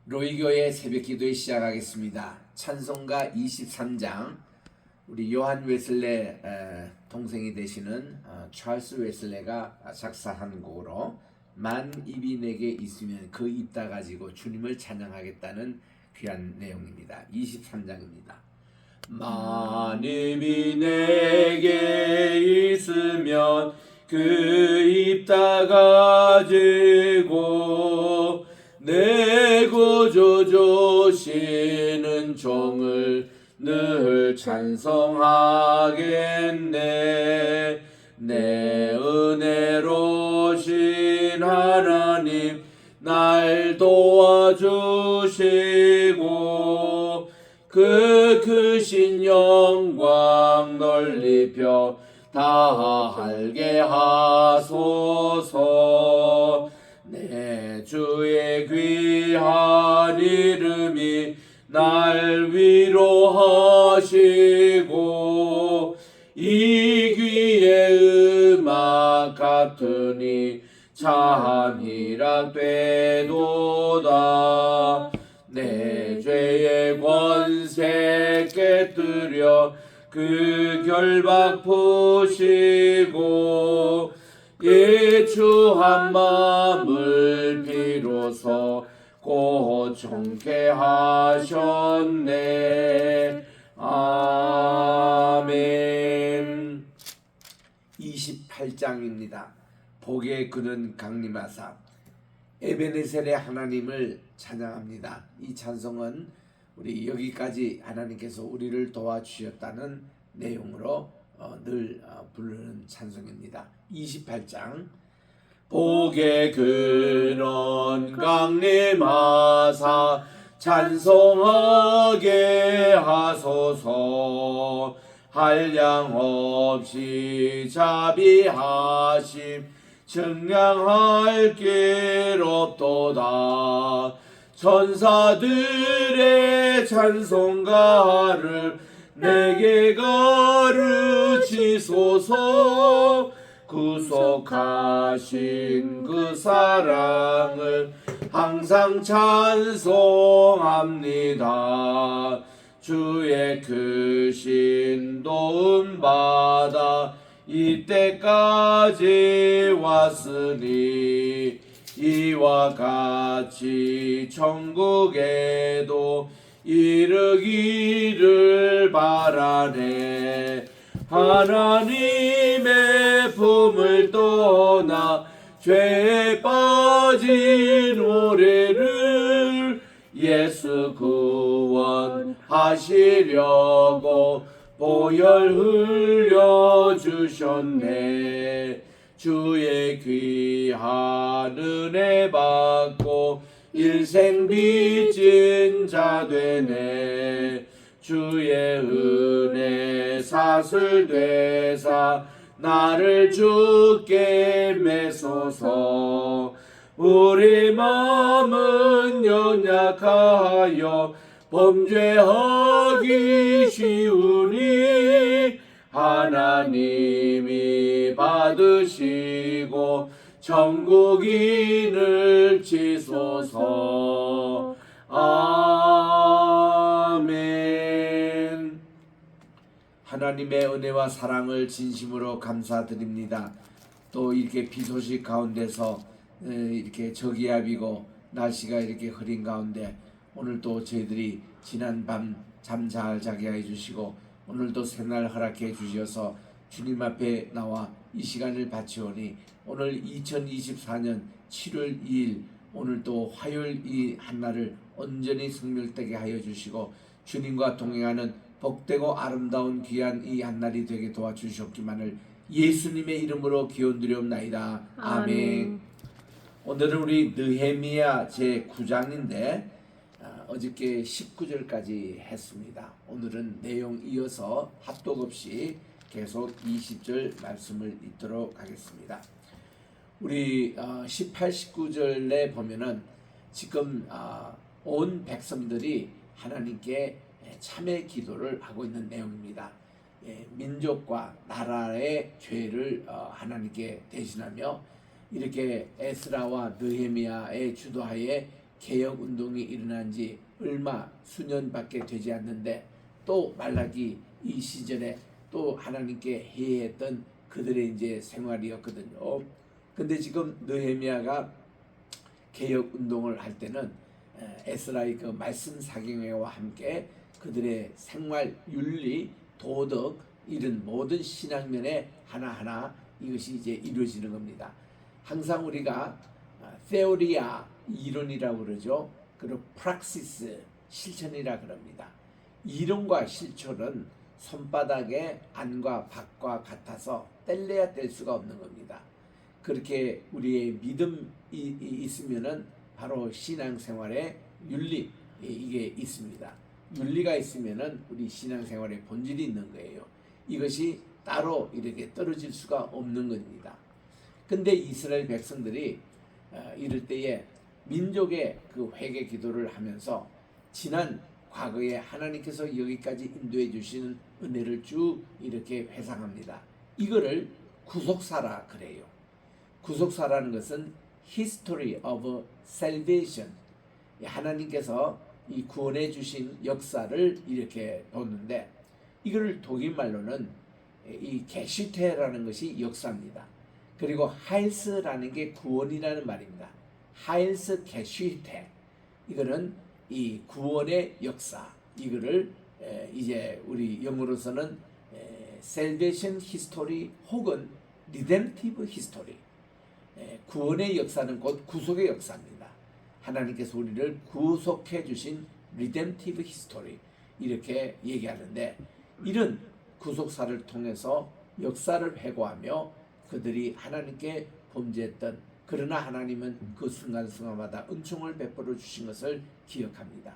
로이교의 새벽기도에 시작하겠습니다. 찬송가 23장 우리 요한 웨슬레 동생이 되시는 찰스 웨슬레가 작사한 곡으로 만 입이 내게 있으면 그 입 다 가지고 주님을 찬양하겠다는 귀한 내용입니다. 23장입니다. 만 입이 내게 있으면 그 입 다 가지고 내 구주 주시는 종을 늘 찬송하겠네. 내 은혜로신 하나님 날 도와주시고 그 크신 영광 넓히펴 다 알게 하소서. 내 주의 귀한 이름이 날 위로하시고 이 귀의 음악 같으니 참 희락되도다. 내 죄의 권세 깨뜨려 그 결박 푸시고 예추한 마음을 비로소 고정케 하셨네. 아멘. 28장입니다. 복의 그는 강림하사 에베네셀의 하나님을 찬양합니다. 이 찬송은 우리 여기까지 하나님께서 우리를 도와주셨다는 내용으로 늘 부르는 찬송입니다. 28장 복의 근원 강림하사 찬송하게 하소서. 한량없이 자비하심 증량할 길 없도다. 천사들의 찬송가를 내게 가르치소서. 구속하신 그 사랑을 항상 찬송합니다. 주의 크신 도움 받아 이때까지 왔으니 이와 같이 천국에도 이르기를 바라네. 하나님의 품을 떠나 죄에 빠진 우리를 예수 구원하시려고 보혈 흘려주셨네. 주의 귀한 은혜 받고 일생 빚진 자 되네. 주의 은혜 사슬되사 나를 주께 메소서. 우리 마음은 연약하여 범죄하기 쉬우니 하나님이 받으시고 천국인을 치소서. 아멘. 하나님의 은혜와 사랑을 진심으로 감사드립니다. 또 이렇게 비 소식 가운데서 이렇게 저기압이고 날씨가 이렇게 흐린 가운데 오늘 또 저희들이 지난 밤 잠 잘 자게 해 주시고 오늘도 새날 허락해 주셔서 주님 앞에 나와 이 시간을 바치오니 오늘 2024년 7월 2일 오늘 또 화요일 이 한날을 온전히 성결되게 하여 주시고 주님과 동행하는 복되고 아름다운 귀한 이 한날이 되게 도와주셨기만을 예수님의 이름으로 기원드리옵나이다. 아멘. 오늘은 우리 느헤미야 제9장인데 어저께 19절까지 했습니다. 오늘은 내용 이어서 합독 없이 계속 20절 말씀을 읽도록 하겠습니다. 우리 18, 19절에 보면은 지금 온 백성들이 하나님께 참회 기도를 하고 있는 내용입니다. 민족과 나라의 죄를 하나님께 대신하며 이렇게 에스라와 느헤미야의 주도하에 개혁 운동이 일어난 지 얼마 수년밖에 되지 않는데 또 말라기 이 시절에 또 하나님께 해했던 그들의 이제 생활이었거든요. 근데 지금 느헤미야가 개혁 운동을 할 때는 에스라의 그 말씀 사경회와 함께 그들의 생활 윤리 도덕 이런 모든 신앙면에 하나하나 이것이 이제 이루어지는 겁니다. 항상 우리가 theory야 이론이라고 그러죠. 그리고 praxis 실천이라 그럽니다. 이론과 실천은 손바닥의 안과 밖과 같아서 뗄래야 뗄 수가 없는 겁니다. 그렇게 우리의 믿음이 있으면은 바로 신앙생활에 윤리 이게 있습니다. 윤리가 있으면은 우리 신앙생활에 본질이 있는 거예요. 이것이 따로 이렇게 떨어질 수가 없는 겁니다. 근데 이스라엘 백성들이 이럴 때에 민족의 그 회개 기도를 하면서 지난 과거에 하나님께서 여기까지 인도해 주시는 은혜를 쭉 이렇게 회상합니다. 이거를 구속사라 그래요. 구속사라는 것은 History of Salvation, 하나님께서 이 구원해 주신 역사를 이렇게 보는데 이거를 독일말로는 이 게슈테라는 것이 역사입니다. 그리고 하일스라는 게 구원이라는 말입니다. 하일스 게슈테, 이거는 이 구원의 역사, 이거를 이제 우리 영어로서는 Salvation History 혹은 Redemptive History, 구원의 역사는 곧 구속의 역사입니다. 하나님께서 우리를 구속해 주신 Redemptive History 이렇게 얘기하는데 이런 구속사를 통해서 역사를 회고하며 그들이 하나님께 범죄했던, 그러나 하나님은 그 순간순간마다 은총을 베풀어 주신 것을 기억합니다.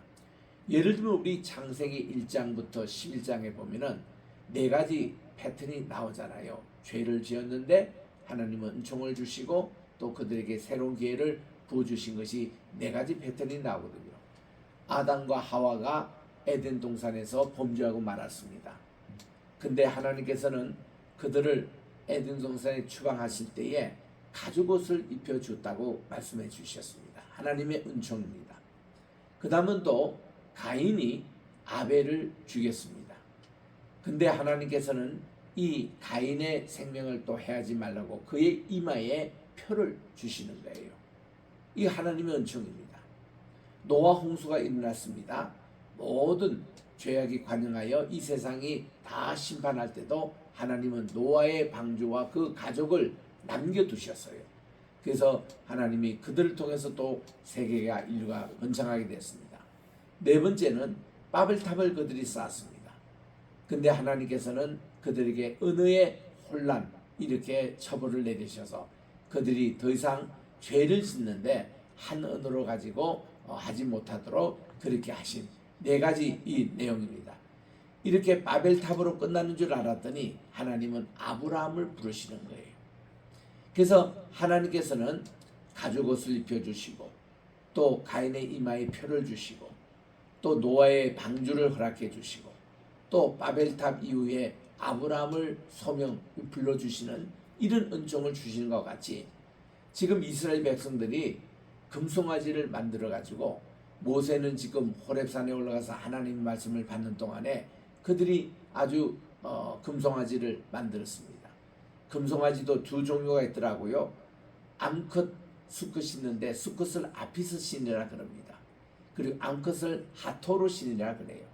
예를 들면 우리 창세기 1장부터 11장에 보면은 4가지 패턴이 나오잖아요. 죄를 지었는데 하나님은 은총을 주시고 또 그들에게 새로운 기회를 부어주신 것이 4가지 패턴이 나오거든요. 아담과 하와가 에덴 동산에서 범죄하고 말았습니다. 근데 하나님께서는 그들을 에덴 동산에 추방하실 때에 가죽옷을 입혀줬다고 말씀해 주셨습니다. 하나님의 은총입니다. 그 다음은 또 가인이 아벨을 죽였습니다. 근데 하나님께서는 이 가인의 생명을 또 해하지 말라고 그의 이마에 표를 주시는 거예요. 이 하나님의 은총입니다. 노아 홍수가 일어났습니다. 모든 죄악이 관영하여 이 세상이 다 심판할 때도 하나님은 노아의 방주와 그 가족을 남겨두셨어요. 그래서 하나님이 그들을 통해서 또 세계가 인류가 번창하게 됐습니다. 4번째는 바벨탑을 그들이 쌓았습니다. 근데 하나님께서는 그들에게 언어의 혼란 이렇게 처벌을 내리셔서 그들이 더 이상 죄를 짓는데 한 언어로 가지고 하지 못하도록 그렇게 하신 4가지 이 내용입니다. 이렇게 바벨탑으로 끝나는 줄 알았더니 하나님은 아브라함을 부르시는 거예요. 그래서 하나님께서는 가죽옷을 입혀주시고 또 가인의 이마에 표를 주시고 또 노아의 방주를 허락해 주시고 또 바벨탑 이후에 아브라함을 소명 불러주시는 이런 은총을 주시는 것 같이 지금 이스라엘 백성들이 금송아지를 만들어 가지고 모세는 지금 호렙산에 올라가서 하나님의 말씀을 받는 동안에 그들이 아주 금송아지를 만들었습니다. 금송아지도 2 종류가 있더라고요. 암컷 수컷이 있는데 수컷을 아피스 신이라 그럽니다. 그리고 암컷을 하토르 신이라 그래요.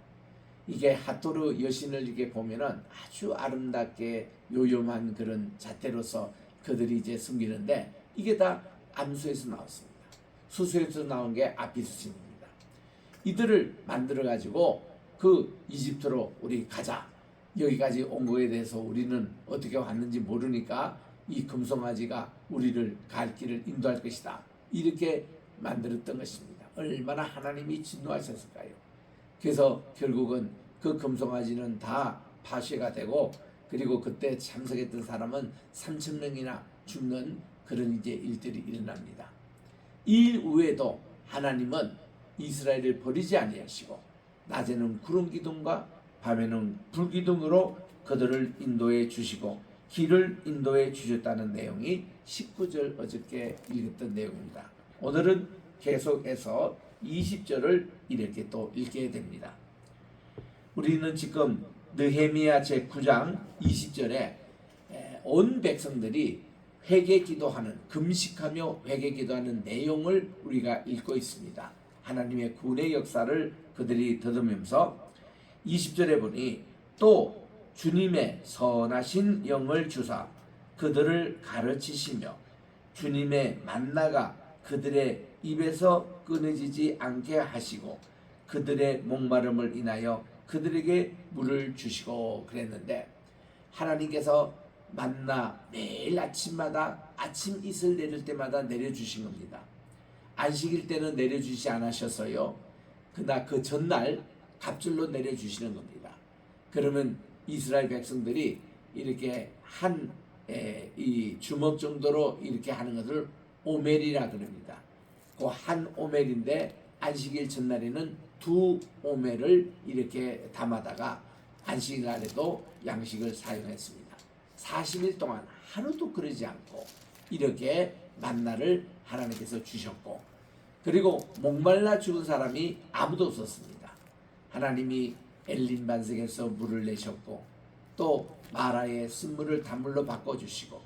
이게 하토르 여신을 이렇게 보면은 아주 아름답게 요염한 그런 잣대로서 그들이 이제 숨기는데 이게 다 암수에서 나왔습니다. 수수에서 나온 게 아피스 신입니다. 이들을 만들어 가지고 그 이집트로 우리 가자. 여기까지 온 거에 대해서 우리는 어떻게 왔는지 모르니까 이 금송아지가 우리를 갈 길을 인도할 것이다. 이렇게 만들었던 것입니다. 얼마나 하나님이 진노하셨을까요? 그래서 결국은 그 금송아지는 다 파쇄가 되고 그리고 그때 참석했던 사람은 3,000명이나 죽는 그런 이제 일들이 일어납니다. 이 이후에도 하나님은 이스라엘을 버리지 아니하시고 낮에는 구름 기둥과 밤에는 불 기둥으로 그들을 인도해 주시고 길을 인도해 주셨다는 내용이 19절 어저께 읽었던 내용입니다. 오늘은 계속해서 20절을 이렇게 또 읽게 됩니다. 우리는 지금 느헤미야 제9장 20절에 온 백성들이 회개 기도하는, 금식하며 회개 기도하는 내용을 우리가 읽고 있습니다. 하나님의 구원의 역사를 그들이 더듬으면서 20절에 보니 또 주님의 선하신 영을 주사 그들을 가르치시며 주님의 만나가 그들의 입에서 끊어지지 않게 하시고 그들의 목마름을 인하여 그들에게 물을 주시고 그랬는데, 하나님께서 만나 매일 아침마다 아침 이슬 내릴 때마다 내려주신 겁니다. 안식일 때는 내려주시지 않으셨어요. 그러나 그 전날 갑절로 내려주시는 겁니다. 그러면 이스라엘 백성들이 이렇게 이 주먹 정도로 이렇게 하는 것을 오멜이라 그럽니다. 그 한 오멜인데 안식일 전날에는 두 오멜을 이렇게 담아다가 안식일 날에도 양식을 사용했습니다. 40일 동안 하루도 그러지 않고 이렇게 만나를 하나님께서 주셨고, 그리고 목말라 죽은 사람이 아무도 없었습니다. 하나님이 엘린 반석에서 물을 내셨고, 또 마라의 쓴물을 단물로 바꿔주시고,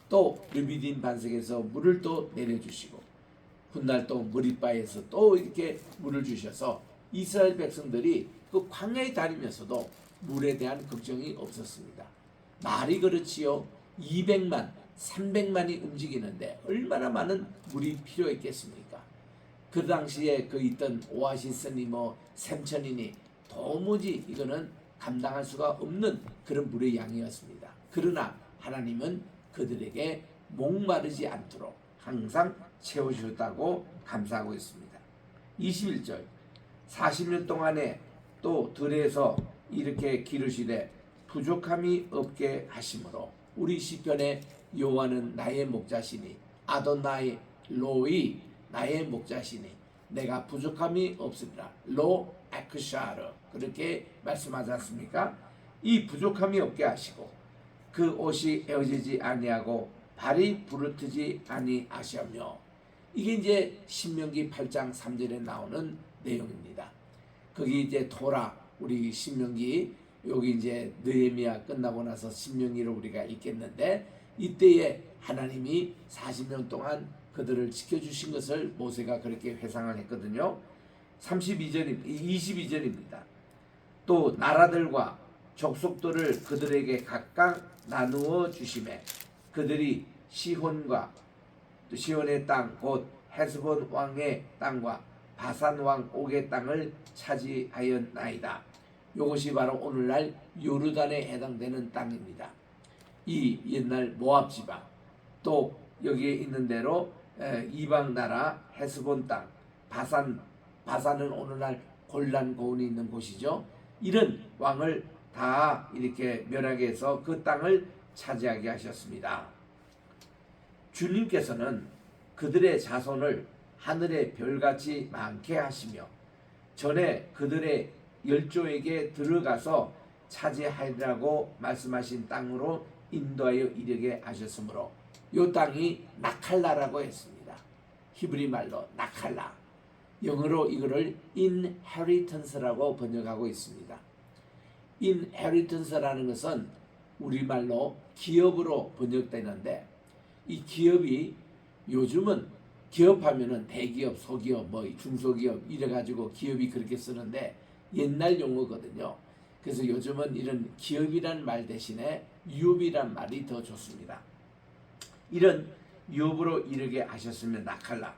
또 르비딘 반석에서 물을 또 내려주시고, 훗날 또 머리바에서 또 이렇게 물을 주셔서 이스라엘 백성들이 그 광야에 다니면서도 물에 대한 걱정이 없었습니다. 말이 그렇지요. 200만, 300만이 움직이는데 얼마나 많은 물이 필요했겠습니까? 그 당시에 그 있던 오아시스니 샘천이니 도무지 이거는 감당할 수가 없는 그런 물의 양이었습니다. 그러나 하나님은 그들에게 목마르지 않도록 항상 채워주셨다고 감사하고 있습니다. 21절 40년 동안에 또 들에서 이렇게 기르시되 부족함이 없게 하심으로, 우리 시편에 여호와는 나의 목자시니 아도나이 로이 나의 목자시니 내가 부족함이 없으리라. 로 에크샤르 그렇게 말씀하지 않습니까? 이 부족함이 없게 하시고 그 옷이 에어지지 아니하고 발이 부르트지 아니하시며, 이게 이제 신명기 8장 3절에 나오는 내용입니다. 거기 이제 토라, 우리 신명기, 여기 이제 느헤미야 끝나고 나서 신명기를 우리가 읽겠는데, 이때에 하나님이 40년 동안 그들을 지켜주신 것을 모세가 그렇게 회상을 했거든요. 22절입니다. 또 나라들과 족속들을 그들에게 각각 나누어 주시매 그들이 시혼과 시혼의 땅 곧 헤스본 왕의 땅과 바산 왕 옥의 땅을 차지하였나이다. 이것이 바로 오늘날 요르단에 해당되는 땅입니다. 이 옛날 모압 지방, 또 여기에 있는 대로 이방 나라 헤스본 땅, 바산은 오늘날 골란 고원이 있는 곳이죠. 이런 왕을 다 이렇게 멸하게 해서 그 땅을 차지하게 하셨습니다. 주님께서는 그들의 자손을 하늘의 별같이 많게 하시며 전에 그들의 열조에게 들어가서 차지하리라고 말씀하신 땅으로 인도하여 이르게 하셨으므로 이 땅이 나칼라라고 했습니다. 히브리 말로 나칼라, 영어로 이거를 inheritance라고 번역하고 있습니다. inheritance라는 것은 우리말로 기업으로 번역되는데, 이 기업이 요즘은 기업하면은 대기업, 소기업, 중소기업 이래가지고 기업이 그렇게 쓰는데 옛날 용어거든요. 그래서 요즘은 이런 기업이란 말 대신에 유업이란 말이 더 좋습니다. 이런 유업으로 이르게 하셨으면 나칼라.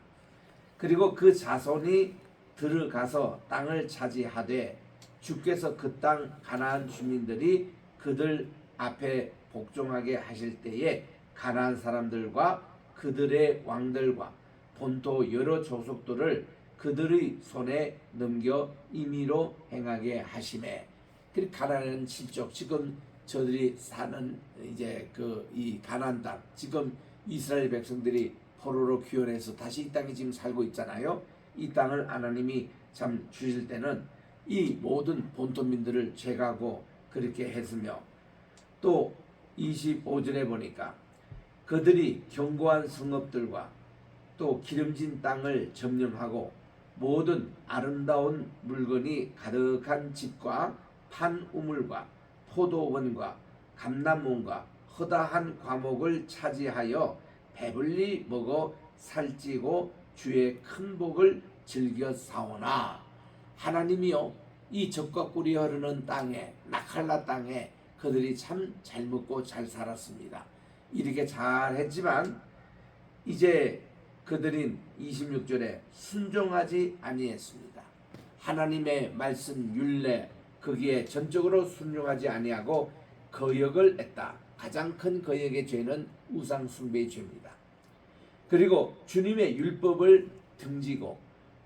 그리고 그 자손이 들어가서 땅을 차지하되 주께서 그 땅 가나안 주민들이 그들 앞에 복종하게 하실 때에 가나안 사람들과 그들의 왕들과 본토 여러 족속들을 그들의 손에 넘겨 임의로 행하게 하심에, 그 가나안 실족, 지금 저들이 사는 이제 이 가나안 땅, 지금 이스라엘 백성들이 포로로 귀환해서 다시 이 땅에 지금 살고 있잖아요. 이 땅을 하나님이 참 주실 때는 이 모든 본토민들을 제거하고 그렇게 했으며, 또 25절에 보니까 그들이 견고한 성읍들과 또 기름진 땅을 점령하고 모든 아름다운 물건이 가득한 집과 판 우물과 포도원과 감람원과 허다한 과목을 차지하여 배불리 먹어 살찌고 주의 큰 복을 즐겨 사오나. 하나님이요, 이 적과 꿀이 흐르는 땅에, 나칼라 땅에 그들이 참 잘 먹고 잘 살았습니다. 이렇게 잘 했지만 이제 그들은 26절에 순종하지 아니했습니다. 하나님의 말씀 율례 거기에 전적으로 순종하지 아니하고 거역을 했다. 가장 큰 거역의 죄는 우상 숭배의 죄입니다. 그리고 주님의 율법을 등지고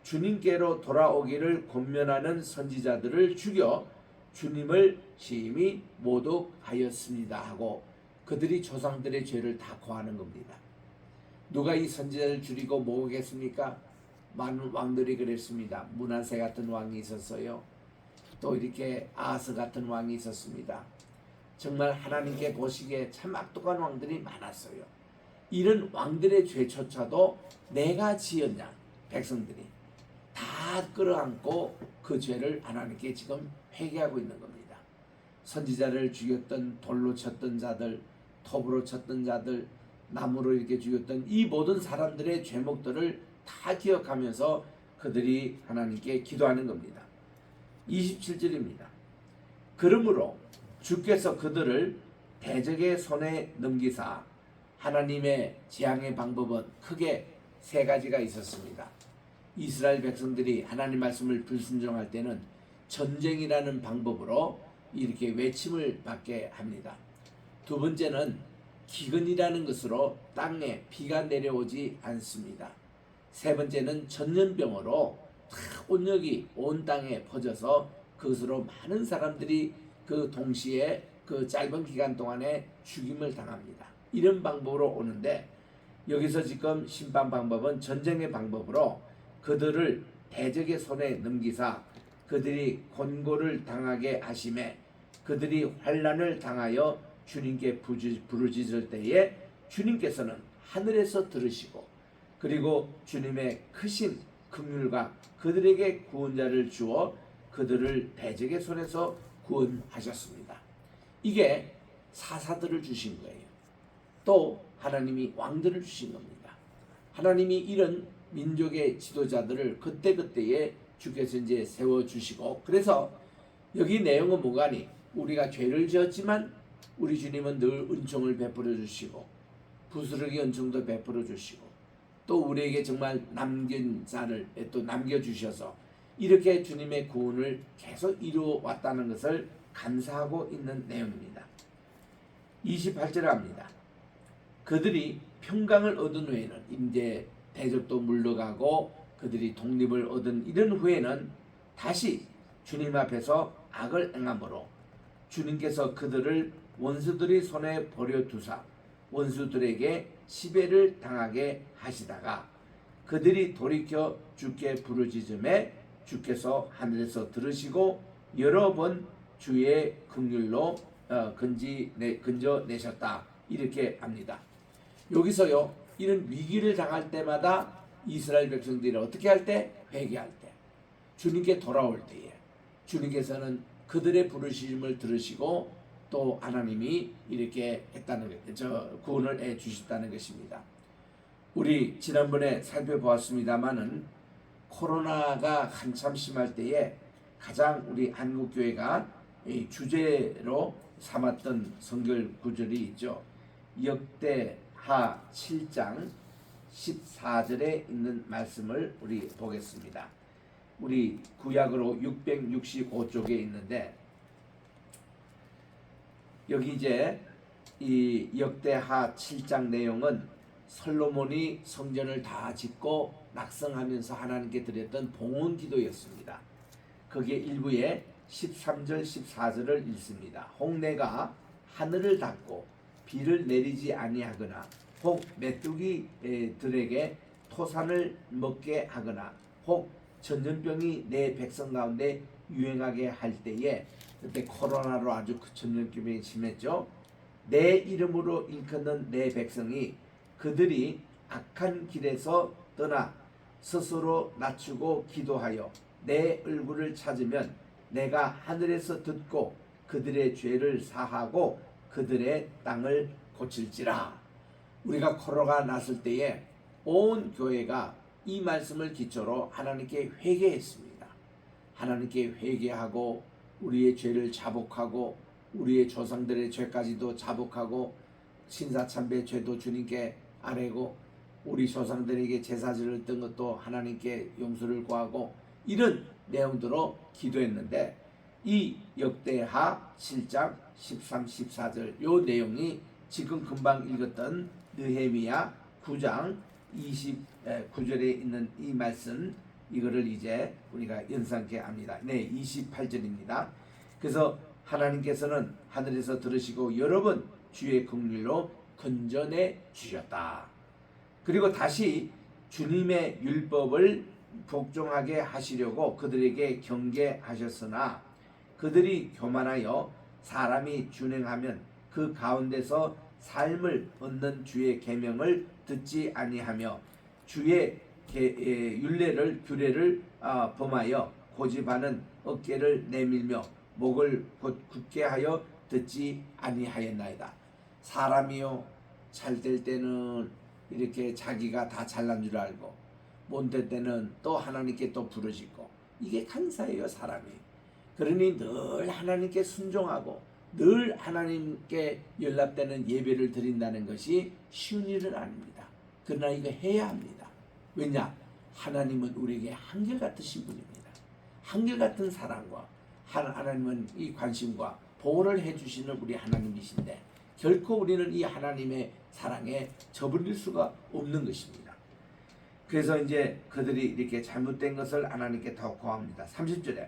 주님께로 돌아오기를 권면하는 선지자들을 죽여 주님을 심히 모독하였습니다 하고 그들이 조상들의 죄를 다 고하는 겁니다. 누가 이 선지자를 줄이고 모으겠습니까? 많은 왕들이 그랬습니다. 므낫세 같은 왕이 있었어요. 또 이렇게 아하스 같은 왕이 있었습니다. 정말 하나님께 보시기에 참 악독한 왕들이 많았어요. 이런 왕들의 죄조차도 내가 지었냐, 백성들이 다 끌어안고 그 죄를 하나님께 지금 회개하고 있는 겁니다. 선지자를 죽였던, 돌로 쳤던 자들, 톱으로 쳤던 자들, 나무로 이렇게 죽였던 이 모든 사람들의 죄목들을 다 기억하면서 그들이 하나님께 기도하는 겁니다. 27절입니다. 그러므로 주께서 그들을 대적의 손에 넘기사. 하나님의 재앙의 방법은 크게 세 가지가 있었습니다. 이스라엘 백성들이 하나님 말씀을 불순종할 때는 전쟁이라는 방법으로 이렇게 외침을 받게 합니다. 두 번째는 기근이라는 것으로 땅에 비가 내려오지 않습니다. 세 번째는 전염병으로 온역이 온 땅에 퍼져서 그것으로 많은 사람들이 그 동시에 그 짧은 기간 동안에 죽임을 당합니다. 이런 방법으로 오는데 여기서 지금 심판 방법은 전쟁의 방법으로 그들을 대적의 손에 넘기사 그들이 곤고를 당하게 하심에 그들이 환난을 당하여 주님께 부르짖을 때에 주님께서는 하늘에서 들으시고 그리고 주님의 크신 긍휼과 그들에게 구원자를 주어 그들을 대적의 손에서 구원하셨습니다. 이게 사사들을 주신 거예요. 또 하나님이 왕들을 주신 겁니다. 하나님이 이런 민족의 지도자들을 그때그때에 주께서 이제 세워주시고 그래서 여기 내용은 뭐가니 우리가 죄를 지었지만 우리 주님은 늘 은총을 베풀어 주시고 부스러기 은총도 베풀어 주시고 또 우리에게 정말 남긴 자를 또 남겨주셔서 이렇게 주님의 구원을 계속 이루어 왔다는 것을 감사하고 있는 내용입니다. 28절에 합니다. 그들이 평강을 얻은 후에는 이제 대적도 물러가고 그들이 독립을 얻은 이런 후에는 다시 주님 앞에서 악을 행함으로 주님께서 그들을 원수들의 손에 버려두사 원수들에게 시배를 당하게 하시다가 그들이 돌이켜 주께 부르짖음에 주께서 하늘에서 들으시고 여러 번 주의 긍휼로 건져내셨다 이렇게 합니다. 여기서요 이런 위기를 당할 때마다 이스라엘 백성들이 어떻게 할 때? 회개할 때 주님께 돌아올 때에 주님께서는 그들의 부르심을 들으시고 또 하나님이 이렇게 했다는 구원을 해 주셨다는 것입니다. 우리 지난번에 살펴보았습니다마는 코로나가 한참 심할 때에 가장 우리 한국교회가 주제로 삼았던 성경 구절이 있죠. 역대하 7장 14절에 있는 말씀을 우리 보겠습니다. 우리 구약으로 665쪽에 있는데 여기 이제 이 역대하 7장 내용은 솔로몬이 성전을 다 짓고 낙성하면서 하나님께 드렸던 봉헌 기도였습니다. 거기에 일부에 13절 14절을 읽습니다. 혹 내가 하늘을 닫고 비를 내리지 아니하거나 혹 메뚜기들에게 토산을 먹게 하거나 혹 전염병이 내 백성 가운데 유행하게 할 때에 그때 코로나로 아주 그 전염병이 심했죠. 내 이름으로 일컫는 내 백성이 그들이 악한 길에서 떠나 스스로 낮추고 기도하여 내 얼굴을 찾으면 내가 하늘에서 듣고 그들의 죄를 사하고 그들의 땅을 고칠지라. 우리가 코로나가 났을 때에 온 교회가 이 말씀을 기초로 하나님께 회개했습니다. 하나님께 회개하고 우리의 죄를 자복하고 우리의 조상들의 죄까지도 자복하고 신사참배 죄도 주님께 아뢰고 우리 조상들에게 제사 지냈던 것도 하나님께 용서를 구하고 이런 내용들로 기도했는데 이 역대하 7장 13, 14절 요 내용이 지금 금방 읽었던 느헤미야 9장 29절에 있는 이 말씀 이거를 이제 우리가 연상케 합니다. 네, 28절입니다. 그래서 하나님께서는 하늘에서 들으시고 여러 번 주의 긍휼로 건전해 주셨다. 그리고 다시 주님의 율법을 복종하게 하시려고 그들에게 경계하셨으나 그들이 교만하여 사람이 준행하면 그 가운데서 삶을 얻는 주의 계명을 듣지 아니하며 주의 율례를 규례를 범하여 고집하는 어깨를 내밀며 목을 굳게 하여 듣지 아니하였나이다. 사람이요 잘 될 때는 이렇게 자기가 다 잘난 줄 알고 못 될 때는 또 하나님께 또 부르짖고 이게 간사예요 사람이. 그러니 늘 하나님께 순종하고 늘 하나님께 연락되는 예배를 드린다는 것이 쉬운 일은 아닙니다. 그러나 이거 해야 합니다. 왜냐? 하나님은 우리에게 한결같으신 분입니다. 한결같은 사랑과 하나님은 이 관심과 보호를 해주시는 우리 하나님이신데 결코 우리는 이 하나님의 사랑에 저버릴 수가 없는 것입니다. 그래서 이제 그들이 이렇게 잘못된 것을 하나님께 더 고합니다. 30절에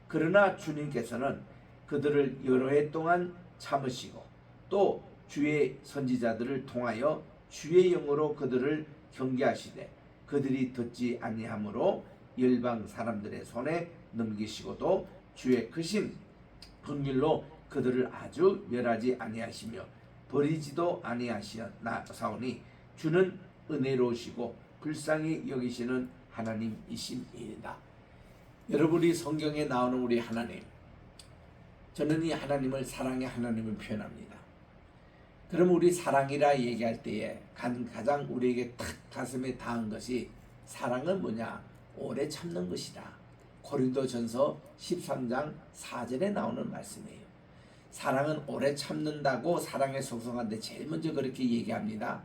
그러나 주님께서는 그들을 여러 해 동안 참으시고 또 주의 선지자들을 통하여 주의 영으로 그들을 경계하시되 그들이 듣지 아니하므로 열방 사람들의 손에 넘기시고도 주의 크신 긍휼로 그들을 아주 멸하지 아니하시며 버리지도 아니하시나사오니 주는 은혜로우시고 불쌍히 여기시는 하나님이심이다. 여러분이 성경에 나오는 우리 하나님, 저는 이 하나님을 사랑의 하나님을 표현합니다. 그럼 우리 사랑이라 얘기할 때에 가장 우리에게 탁 가슴에 닿은 것이 사랑은 뭐냐? 오래 참는 것이다. 고린도전서 13장 4절에 나오는 말씀이에요. 사랑은 오래 참는다고 사랑의 속성한데 제일 먼저 그렇게 얘기합니다.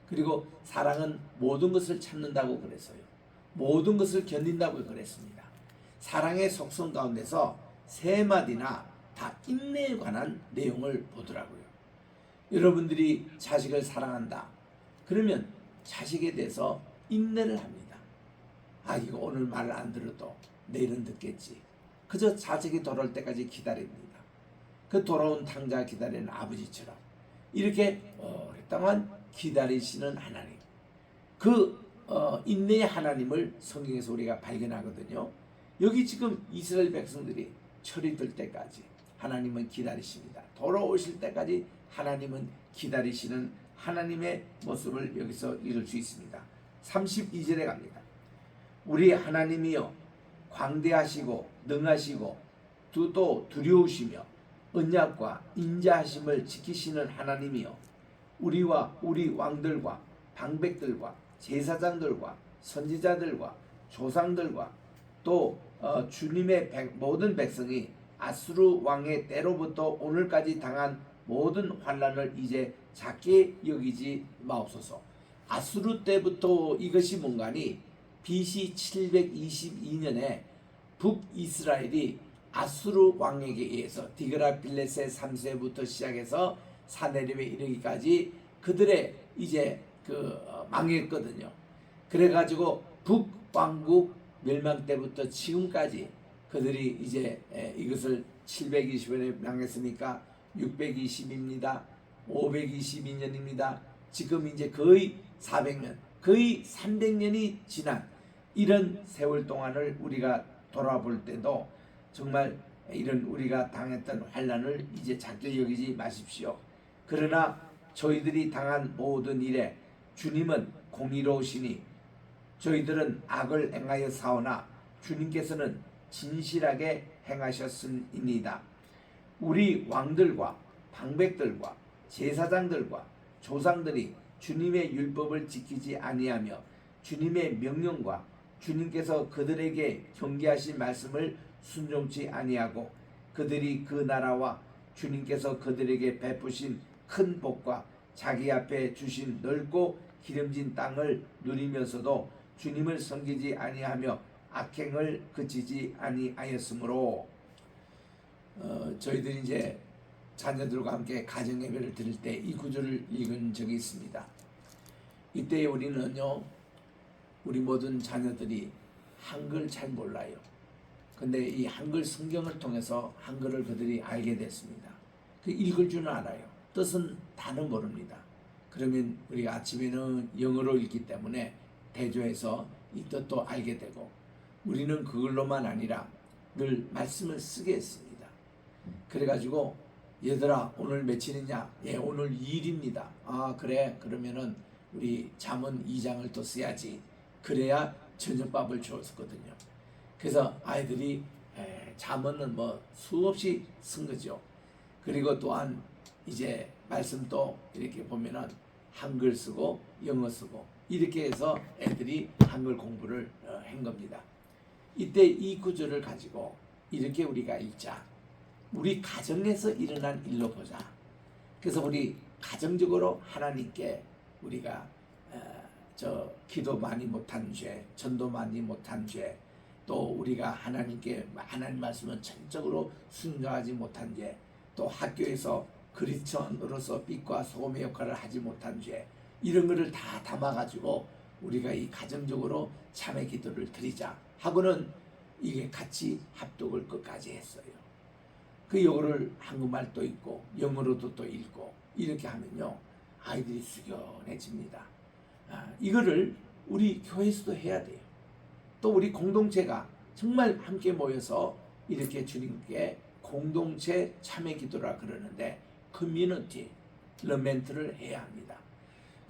그리고 사랑은 모든 것을 참는다고 그랬어요. 모든 것을 견딘다고 그랬습니다. 사랑의 속성 가운데서 세 마디나 다 인내에 관한 내용을 보더라고요. 여러분들이 자식을 사랑한다. 그러면 자식에 대해서 인내를 합니다. 이거 오늘 말 안 들어도 내일은 듣겠지. 그저 자식이 돌아올 때까지 기다립니다. 그 돌아온 탕자 기다리는 아버지처럼 이렇게 오랫동안 기다리시는 하나님. 그 인내의 하나님을 성경에서 우리가 발견하거든요. 여기 지금 이스라엘 백성들이 철이 들 때까지 하나님은 기다리십니다. 돌아오실 때까지 하나님은 기다리시는 하나님의 모습을 여기서 읽을 수 있습니다. 32절에 갑니다. 우리 하나님이여 광대하시고 능하시고 또 두려우시며 언약과 인자하심을 지키시는 하나님이여 우리와 우리 왕들과 방백들과 제사장들과 선지자들과 조상들과 또 주님의 모든 백성이 아수르 왕의 때로부터 오늘까지 당한 모든 환난을 이제 작게 여기지 마옵소서. 아수르 때부터 이것이 뭔가니 BC 722년에 북이스라엘이 아수르 왕에게 의해서 디그라빌레셋 3세부터 시작해서 사네립에 이르기까지 그들의 이제 망했거든요. 그래가지고 북왕국 멸망 때부터 지금까지 그들이 이제 이것을 720년에 망했으니까 620입니다. 522년입니다. 지금 이제 거의 400년, 거의 300년이 지난 이런 세월 동안을 우리가 돌아볼 때도 정말 이런 우리가 당했던 환난을 이제 작게 여기지 마십시오. 그러나 저희들이 당한 모든 일에 주님은 공의로우시니 저희들은 악을 행하여 사오나 주님께서는 진실하게 행하셨음이니이다. 우리 왕들과 방백들과 제사장들과 조상들이 주님의 율법을 지키지 아니하며 주님의 명령과 주님께서 그들에게 경계하신 말씀을 순종치 아니하고 그들이 그 나라와 주님께서 그들에게 베푸신 큰 복과 자기 앞에 주신 넓고 기름진 땅을 누리면서도 주님을 섬기지 아니하며 악행을 그치지 아니하였으므로 저희들이 이제 자녀들과 함께 가정 예배를 드릴 때 이 구절을 읽은 적이 있습니다. 이때 우리는요, 우리 모든 자녀들이 한글 잘 몰라요. 근데 이 한글 성경을 통해서 한글을 그들이 알게 됐습니다. 그 읽을 줄은 알아요. 뜻은 다는 모릅니다. 그러면 우리가 아침에는 영어로 읽기 때문에 대조해서 이 뜻도 알게 되고, 우리는 그걸로만 아니라 늘 말씀을 쓰게 했습니다. 그래가지고 얘들아 오늘 며칠이냐? 예, 오늘 2일입니다. 아 그래? 그러면은 우리 잠언 2장을 또 써야지. 그래야 저녁밥을 주었거든요. 그래서 아이들이 잠언은 뭐 수없이 쓴 거죠. 그리고 또한 이제 말씀도 이렇게 보면은 한글 쓰고 영어 쓰고 이렇게 해서 애들이 한글 공부를 한 겁니다. 이때 이 구절을 가지고 이렇게 우리가 읽자. 우리 가정에서 일어난 일로 보자. 그래서 우리 가정적으로 하나님께 우리가 기도 많이 못한 죄, 전도 많이 못한 죄, 또 우리가 하나님께 하나님 말씀은 전적으로 순종하지 못한 죄, 또 학교에서 그리스도인으로서 빛과 소금의 역할을 하지 못한 죄, 이런 거를 다 담아가지고 우리가 이 가정적으로 참회 기도를 드리자 하고는 이게 같이 합독을 끝까지 했어요. 그 요거를 한국말도 있고 영어로도 또 읽고 이렇게 하면요 아이들이 숙연해집니다. 이거를 우리 교회에서도 해야 돼요. 또 우리 공동체가 정말 함께 모여서 이렇게 주님께 공동체 참회 기도라 그러는데 커뮤니티 러멘트를 해야 합니다.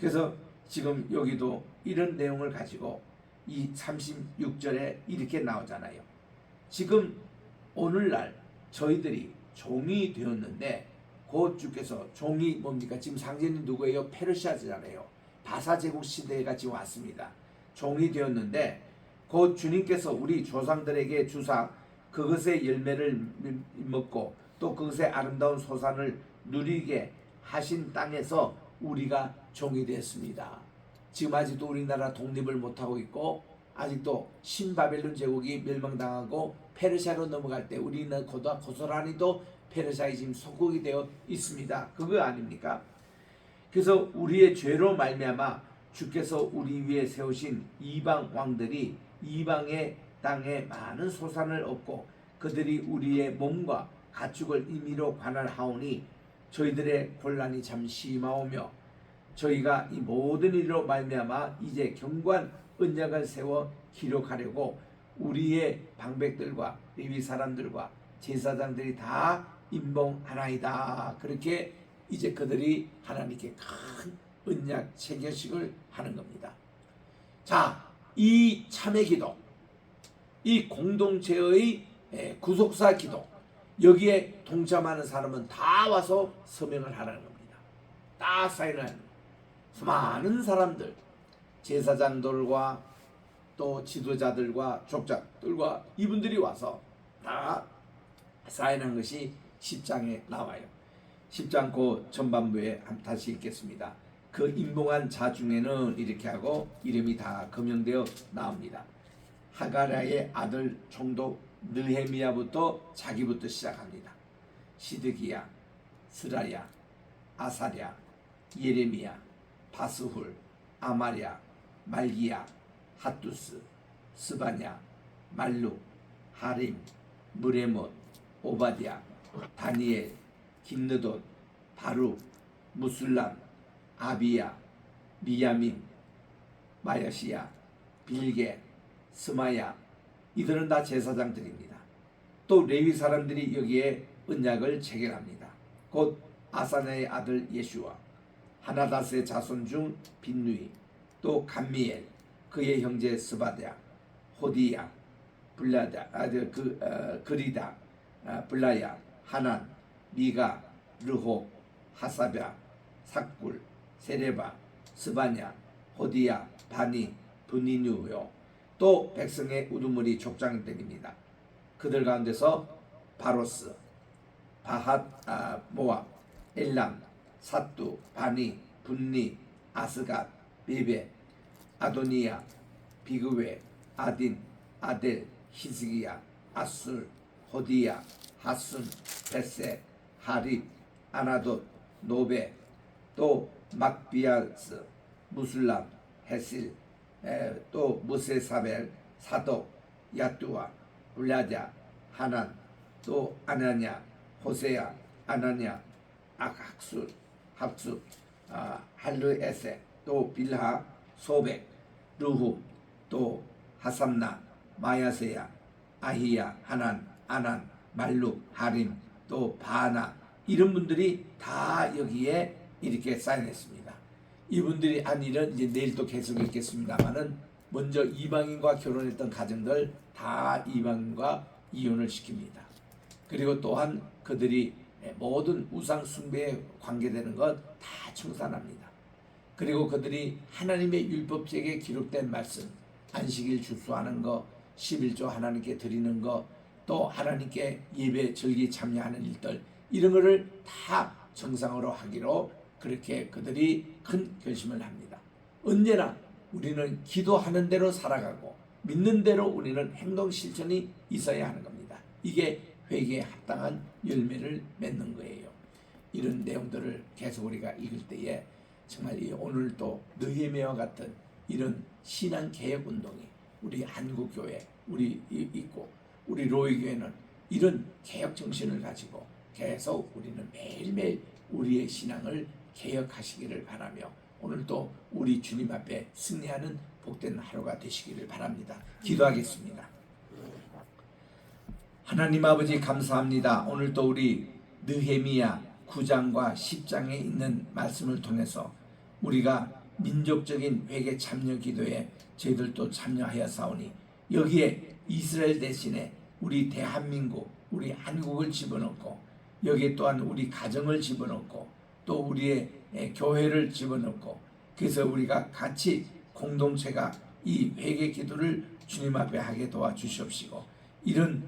그래서 지금 여기도 이런 내용을 가지고 이 36절에 이렇게 나오잖아요. 지금 오늘날 저희들이 종이 되었는데 곧 주께서 종이 뭡니까? 지금 상징이 누구예요? 페르시아잖아요. 바사 제국 시대가 지금 왔습니다. 종이 되었는데 곧 주님께서 우리 조상들에게 주사 그것의 열매를 먹고 또 그것의 아름다운 소산을 누리게 하신 땅에서 우리가 종이 됐습니다. 지금 아직도 우리나라 독립을 못하고 있고 아직도 신바벨론 제국이 멸망당하고 페르시아로 넘어갈 때 우리는 고스란히도 페르시아의 지금 속국이 되어 있습니다. 그거 아닙니까? 그래서 우리의 죄로 말미암아 주께서 우리 위에 세우신 이방 왕들이 이방의 땅에 많은 소산을 얻고 그들이 우리의 몸과 가축을 임의로 관할하오니 저희들의 곤란이 참 심하오며 저희가 이 모든 일로 말미암아 이제 경고한 언약을 세워 기록하려고 우리의 방백들과 레위 사람들과 제사장들이 다 임봉하나이다. 그렇게 이제 그들이 하나님께 큰 언약 체결식을 하는 겁니다. 자, 이 참회 기도, 이 공동체의 구속사 기도, 여기에 동참하는 사람은 다 와서 서명을 하라는 겁니다. 다 사인을 하는 겁니다. 많은 사람들, 제사장들과 또 지도자들과 족장들과 이분들이 와서 다 사인한 것이 10장에 나와요. 10장 그 전반부에 다시 읽겠습니다. 그 임봉한 자 중에는 이렇게 하고 이름이 다 거명되어 나옵니다. 하가랴의 아들 총독 느헤미야부터 자기부터 시작합니다. 시드기야, 스라야, 아사랴, 예레미야, 바스훌, 아마랴, 말기야, 핫두스, 스바냐, 말룩, 하림, 무레못, 오바디야, 다니엘, 김느돈, 바룩, 무술람, 아비야, 미야민, 마야시야, 빌게, 스마야, 이들은 다 제사장들입니다. 또 레위 사람들이 여기에 언약을 체결합니다. 곧 아사냐의 아들 예슈와, 하나다스의 자손 중 빈누이, 또 감미엘, 그의 형제 스바랴, 호디야, 블라다, 그리다, 블라야, 하난, 미가, 르홉, 하사랴, 삭굴, 세레바, 스바냐, 호디야, 바니, 브니누요. 또 백성의 우두머리 족장들입니다. 그들 가운데서 바로스, 바핫 모압, 엘람, 사뚜, 바니, 분니, 아스갓, 베베, 아도니야, 비그웨, 아딘, 아델, 히스기야, 아술, 호디야, 하순, 베세, 하립, 아나돗, 노베, 또 막비알스, 무술람, 헤실, 또 무세사벨, 사독, 야뚜아, 울라자, 하난, 또 아나냐, 호세야, 아나냐, 악학술, 합수, 할르에세, 또 빌하, 소백, 르훔, 또 하삼나, 마야세야, 아히야, 하난, 아난, 말룩, 하림, 또 바나, 이런 분들이 다 여기에 이렇게 사인했습니다. 이분들이 한 일은 이제 내일 또 계속 읽겠습니다만은 먼저 이방인과 결혼했던 가정들 다 이방인과 이혼을 시킵니다. 그리고 또한 그들이 모든 우상 숭배에 관계되는 것 다 청산합니다. 그리고 그들이 하나님의 율법책에 기록된 말씀, 안식일 주수하는 거, 11조 하나님께 드리는 거, 또 하나님께 예배 절기 참여하는 일들, 이런 거를 다 정상으로 하기로 그렇게 그들이 큰 결심을 합니다. 언제나 우리는 기도하는 대로 살아가고 믿는 대로 우리는 행동 실천이 있어야 하는 겁니다. 이게 회개에 합당한 열매를 맺는 거예요. 이런 내용들을 계속 우리가 읽을 때에 정말 오늘 또 느헤미야와 같은 이런 신앙 개혁 운동이 우리 한국교회 우리 있고 우리 로이교회는 이런 개혁 정신을 가지고 계속 우리는 매일매일 우리의 신앙을 개혁하시기를 바라며 오늘도 우리 주님 앞에 승리하는 복된 하루가 되시기를 바랍니다. 기도하겠습니다. 하나님 아버지 감사합니다. 오늘도 우리 느헤미야 9장과 10장에 있는 말씀을 통해서 우리가 민족적인 회개 참여 기도에 저희들도 참여하였사오니 여기에 이스라엘 대신에 우리 대한민국, 우리 한국을 집어넣고 여기에 또한 우리 가정을 집어넣고 또 우리의 교회를 집어넣고 그래서 우리가 같이 공동체가 이 회개 기도를 주님 앞에 하게 도와주시옵시고 이런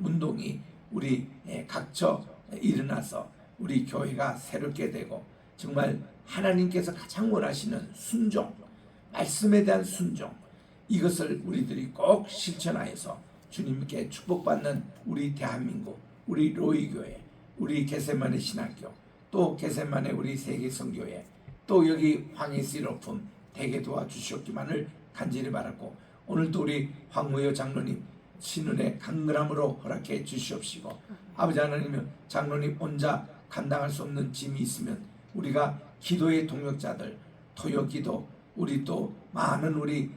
운동이 우리 각처 일어나서 우리 교회가 새롭게 되고 정말 하나님께서 가장 원하시는 순종, 말씀에 대한 순종 이것을 우리들이 꼭 실천하여서 주님께 축복받는 우리 대한민국, 우리 로이교회, 우리 게세마네 신학교, 또 게세마네 우리 세계성교회, 또 여기 황해시로품 되게 도와주시옵기만을 간절히 바라고 오늘도 우리 황무효 장로님 신은의 강건함으로 허락해 주시옵시고 아버지 하나님은 장로님 혼자 감당할 수 없는 짐이 있으면 우리가 기도의 동역자들 토요기도 우리 또 많은 우리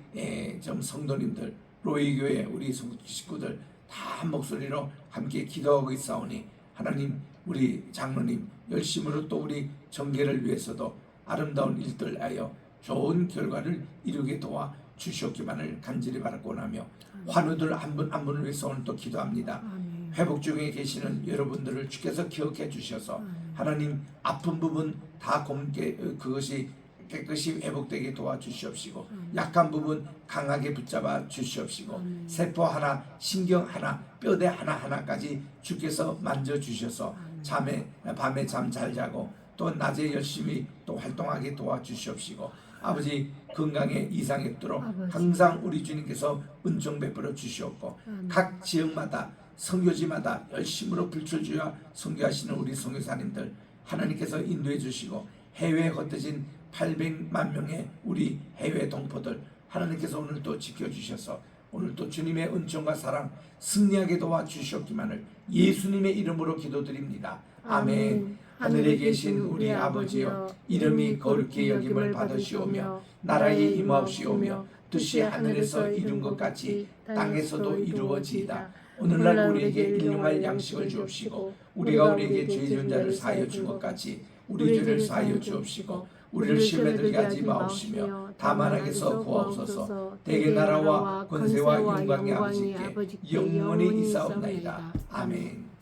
좀 성도님들 로이교회 우리 식구들 다 한 목소리로 함께 기도하고 있사오니 하나님 우리 장로님 열심으로 또 우리 정계를 위해서도 아름다운 일들 하여 좋은 결과를 이루게 도와 주시옵기만을 간절히 바라고 나며 환우들 한 분 한 분을 위해서 오늘 또 기도합니다. 회복 중에 계시는 여러분들을 주께서 기억해 주셔서 하나님 아픈 부분 다 그것이 깨끗이 회복되게 도와주시옵시고 약한 부분 강하게 붙잡아 주시옵시고 세포 하나, 신경 하나, 뼈대 하나하나까지 주께서 만져주셔서 밤에 잠 잘 자고 또 낮에 열심히 또 활동하게 도와주시옵시고 아버지 건강에 이상이 없도록 항상 우리 주님께서 은총 베풀어 주시옵고 각 지역마다 선교지마다 열심으로 불철주야 선교하시는 우리 선교사님들 하나님께서 인도해 주시고 해외에 흩어진 800만 명의 우리 해외 동포들 하나님께서 오늘 또 지켜주셔서 오늘 또 주님의 은총과 사랑 승리하게 도와주시옵기만을 예수님의 이름으로 기도드립니다. 아멘. 하늘에 계신 우리 아버지여 이름이 거룩히 여김을 받으시오며 나라에 임하옵시오며 뜻이 하늘에서 이룬 것 같이 땅에서도 이루어지이다. 오늘날 우리에게 일용할 양식을 주옵시고 우리가 우리에게 죄 지은 자를 사하여 준 것 같이 우리 죄를 사하여 주옵시고 우리를 시험에 들게 하지 마옵시며 다만하게서 구하옵소서. 대개 나라와 권세와 영광이 아버지께 영원히 있사옵나이다. 아멘.